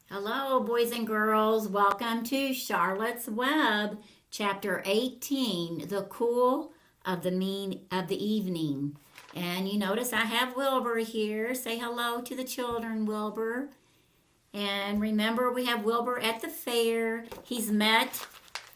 Hello, boys and girls. Welcome to Charlotte's Web, Chapter 18, The Cool of the Evening. And you notice I have Wilbur here. Say hello to the children, Wilbur. And remember, we have Wilbur at the fair. He's met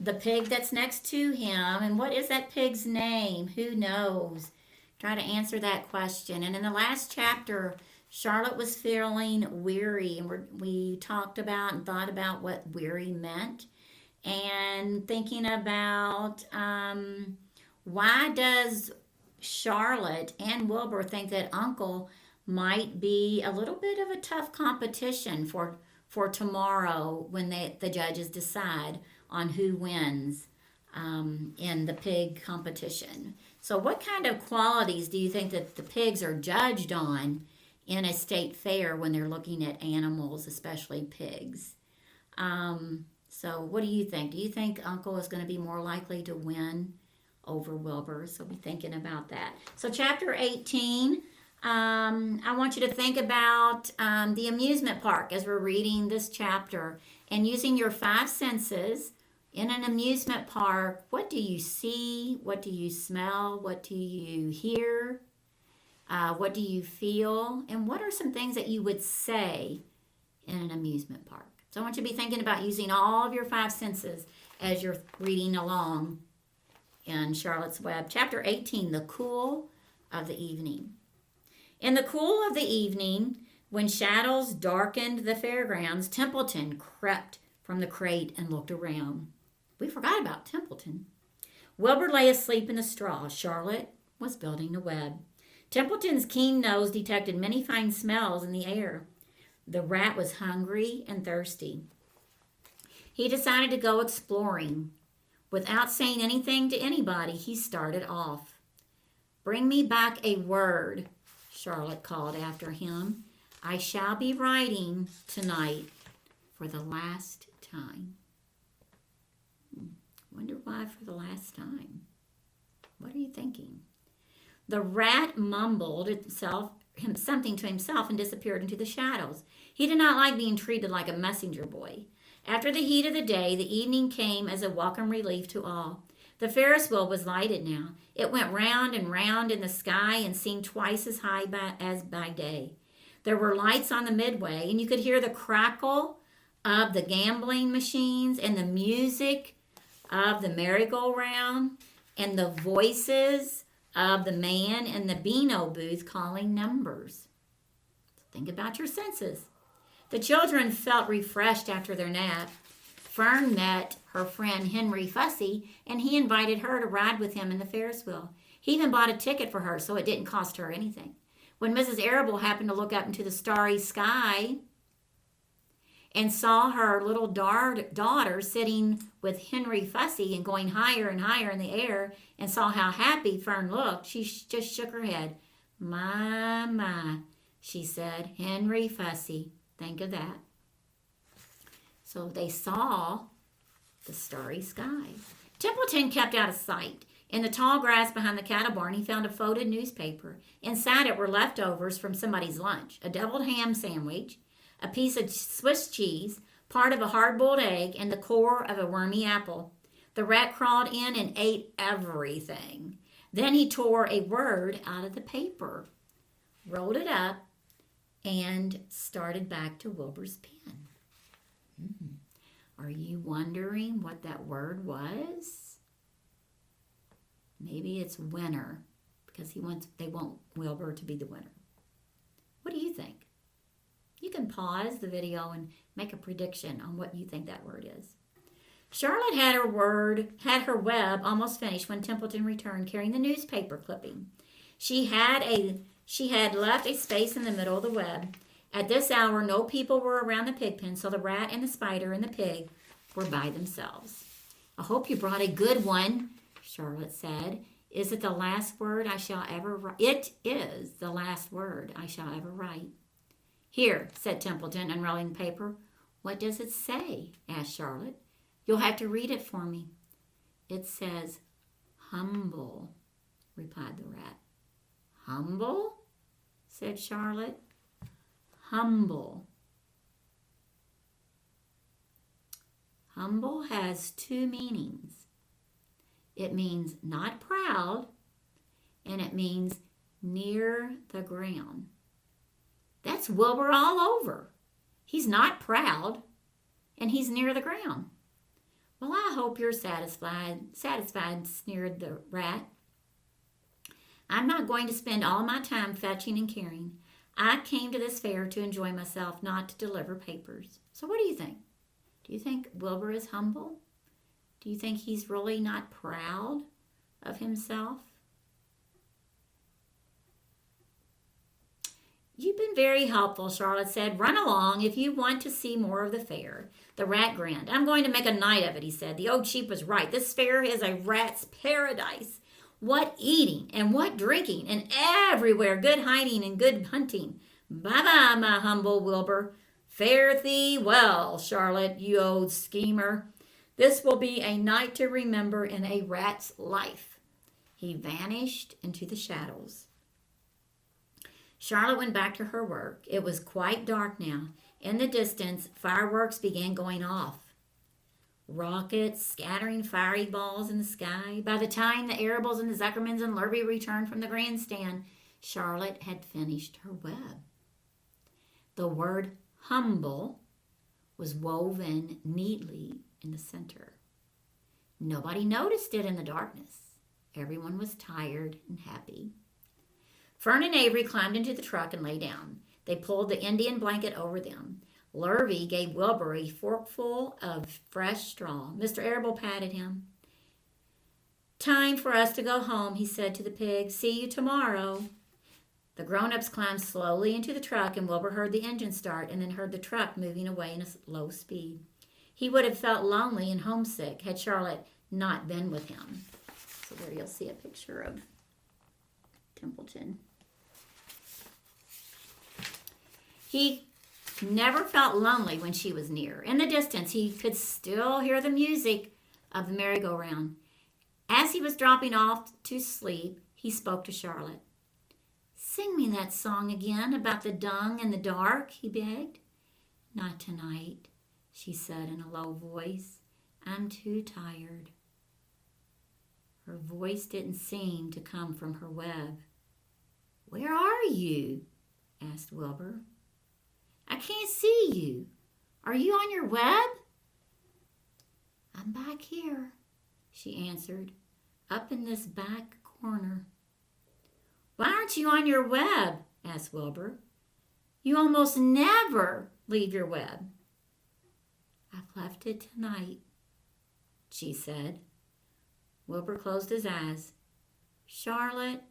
the pig that's next to him. And what is that pig's name? Who knows? Try to answer that question. And in the last chapter, Charlotte was feeling weary, and we talked about and thought about what weary meant, and thinking about why does Charlotte and Wilbur think that Uncle might be a little bit of a tough competition for tomorrow when the judges decide on who wins in the pig competition. So, what kind of qualities do you think that the pigs are judged on in a state fair when they're looking at animals, especially pigs? So, what do you think? Do you think Uncle is going to be more likely to win over Wilbur? So, be thinking about that. So, chapter 18, I want you to think about the amusement park as we're reading this chapter and using your five senses. In an amusement park, what do you see? What do you smell? What do you hear? What do you feel? And what are some things that you would say in an amusement park? So I want you to be thinking about using all of your five senses as you're reading along in Charlotte's Web. Chapter 18, The Cool of the Evening. In the cool of the evening, when shadows darkened the fairgrounds, Templeton crept from the crate and looked around. We forgot about Templeton. Wilbur lay asleep in the straw. Charlotte was building a web. Templeton's keen nose detected many fine smells in the air. The rat was hungry and thirsty. He decided to go exploring. Without saying anything to anybody, he started off. "Bring me back a word," Charlotte called after him. "I shall be writing tonight for the last time." Wonder why for the last time? What are you thinking? The rat mumbled something to himself and disappeared into the shadows. He did not like being treated like a messenger boy. After the heat of the day, the evening came as a welcome relief to all. The Ferris wheel was lighted now. It went round and round in the sky and seemed twice as high as by day. There were lights on the midway, and you could hear the crackle of the gambling machines and the music of the merry-go-round and the voices of the man in the Beano booth calling numbers. Think about your senses. The children felt refreshed after their nap. Fern met her friend Henry Fussy, and he invited her to ride with him in the Ferris wheel. He even bought a ticket for her so it didn't cost her anything. When Mrs. Arable happened to look up into the starry sky and saw her little daughter sitting with Henry Fussy and going higher and higher in the air and saw how happy Fern looked, she just shook her head. My, she said, "Henry Fussy, think of that." So they saw the starry sky. Templeton kept out of sight. In the tall grass behind the cattle barn, he found a folded newspaper. Inside it were leftovers from somebody's lunch, a deviled ham sandwich, a piece of Swiss cheese, part of a hard-boiled egg, and the core of a wormy apple. The rat crawled in and ate everything. Then he tore a word out of the paper, rolled it up, and started back to Wilbur's pen. Are you wondering what that word was? Maybe it's winner, because they want Wilbur to be the winner. What do you think? You can pause the video and make a prediction on what you think that word is. Charlotte had her web almost finished when Templeton returned carrying the newspaper clipping. She had left a space in the middle of the web. At this hour, no people were around the pig pen, so the rat and the spider and the pig were by themselves. "I hope you brought a good one," Charlotte said. "Is it the last word I shall ever write?" "It is the last word I shall ever write." "Here," said Templeton, unrolling the paper. "What does it say?" asked Charlotte. "You'll have to read it for me." "It says, 'humble,'" replied the rat. "Humble?" said Charlotte. "Humble." humble has two meanings. It means not proud, and it means near the ground. That's Wilbur all over. He's not proud, and he's near the ground. Well, I hope you're satisfied, sneered the rat. I'm not going to spend all my time fetching and carrying. I came to this fair to enjoy myself, not to deliver papers. So what do you think? Do you think Wilbur is humble? Do you think he's really not proud of himself? You've been very helpful, Charlotte said. Run along if you want to see more of the fair. The rat grinned. I'm going to make a night of it, he said. The old sheep was right. This fair is a rat's paradise. What eating and what drinking, and everywhere good hiding and good hunting. Bye-bye, my humble Wilbur. Fare thee well, Charlotte, you old schemer. This will be a night to remember in a rat's life. He vanished into the shadows. Charlotte went back to her work. It was quite dark now. In the distance, fireworks began going off. Rockets scattering fiery balls in the sky. By the time the Arables and the Zuckermans and Lurvy returned from the grandstand, Charlotte had finished her web. The word humble was woven neatly in the center. Nobody noticed it in the darkness. Everyone was tired and happy. Fern and Avery climbed into the truck and lay down. They pulled the Indian blanket over them. Lurvy gave Wilbur a forkful of fresh straw. Mr. Arable patted him. Time for us to go home, he said to the pig. See you tomorrow. The grown-ups climbed slowly into the truck, and Wilbur heard the engine start and then heard the truck moving away in a low speed. He would have felt lonely and homesick had Charlotte not been with him. So there you'll see a picture of Templeton. He never felt lonely when she was near. In the distance, he could still hear the music of the merry-go-round. As he was dropping off to sleep, he spoke to Charlotte. Sing me that song again about the dung and the dark, he begged. Not tonight, she said in a low voice. I'm too tired. Her voice didn't seem to come from her web. Where are you? Asked Wilbur. I can't see you. Are you on your web? I'm back here, she answered, up in this back corner. Why aren't you on your web? Asked Wilbur. You almost never leave your web. I've left it tonight, she said. Wilbur closed his eyes. Charlotte,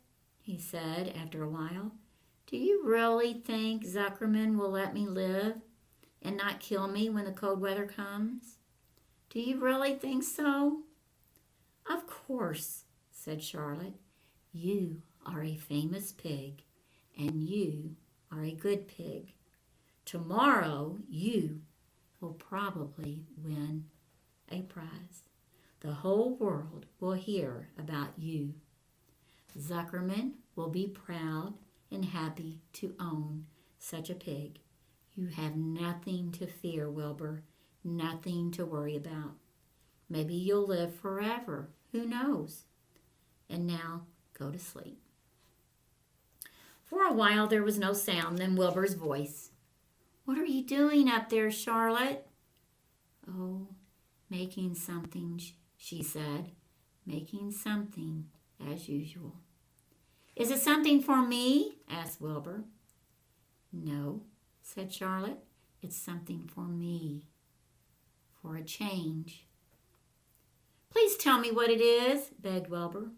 he said after a while, do you really think Zuckerman will let me live and not kill me when the cold weather comes? Do you really think so? Of course, said Charlotte. You are a famous pig, and you are a good pig. Tomorrow you will probably win a prize. The whole world will hear about you. Zuckerman will be proud and happy to own such a pig. You have nothing to fear, Wilbur, nothing to worry about. Maybe you'll live forever. Who knows? And now go to sleep. For a while there was no sound, then Wilbur's voice. What are you doing up there, Charlotte? Oh, making something, she said. Making something, as usual. Is it something for me? Asked Wilbur. No, said Charlotte. It's something for me. For a change. Please tell me what it is, begged Wilbur.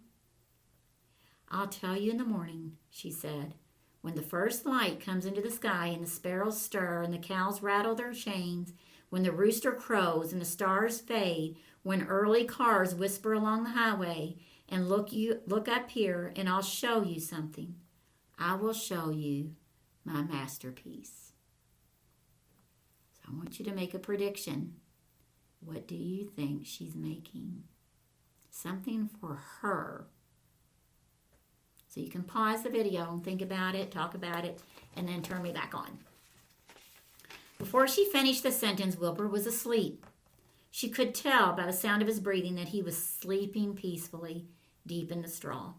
I'll tell you in the morning, she said. When the first light comes into the sky and the sparrows stir and the cows rattle their chains, when the rooster crows and the stars fade, when early cars whisper along the highway, and look up here and I'll show you something. I will show you my masterpiece. So I want you to make a prediction. What do you think she's making? Something for her. So you can pause the video and think about it, talk about it, and then turn me back on. Before she finished the sentence, Wilbur was asleep. She could tell by the sound of his breathing that he was sleeping peacefully deep in the straw.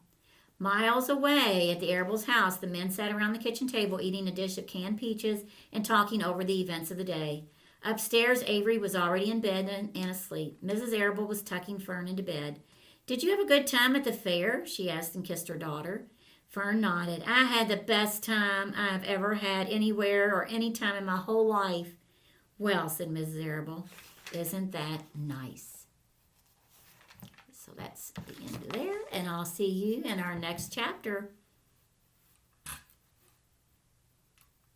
Miles away at the Arables' house, the men sat around the kitchen table eating a dish of canned peaches and talking over the events of the day. Upstairs, Avery was already in bed and asleep. Mrs. Arable was tucking Fern into bed. "Did you have a good time at the fair?" she asked and kissed her daughter. Fern nodded. "I had the best time I've ever had anywhere or any time in my whole life." "Well," said Mrs. Arable, "isn't that nice?" So that's the end of there, and I'll see you in our next chapter.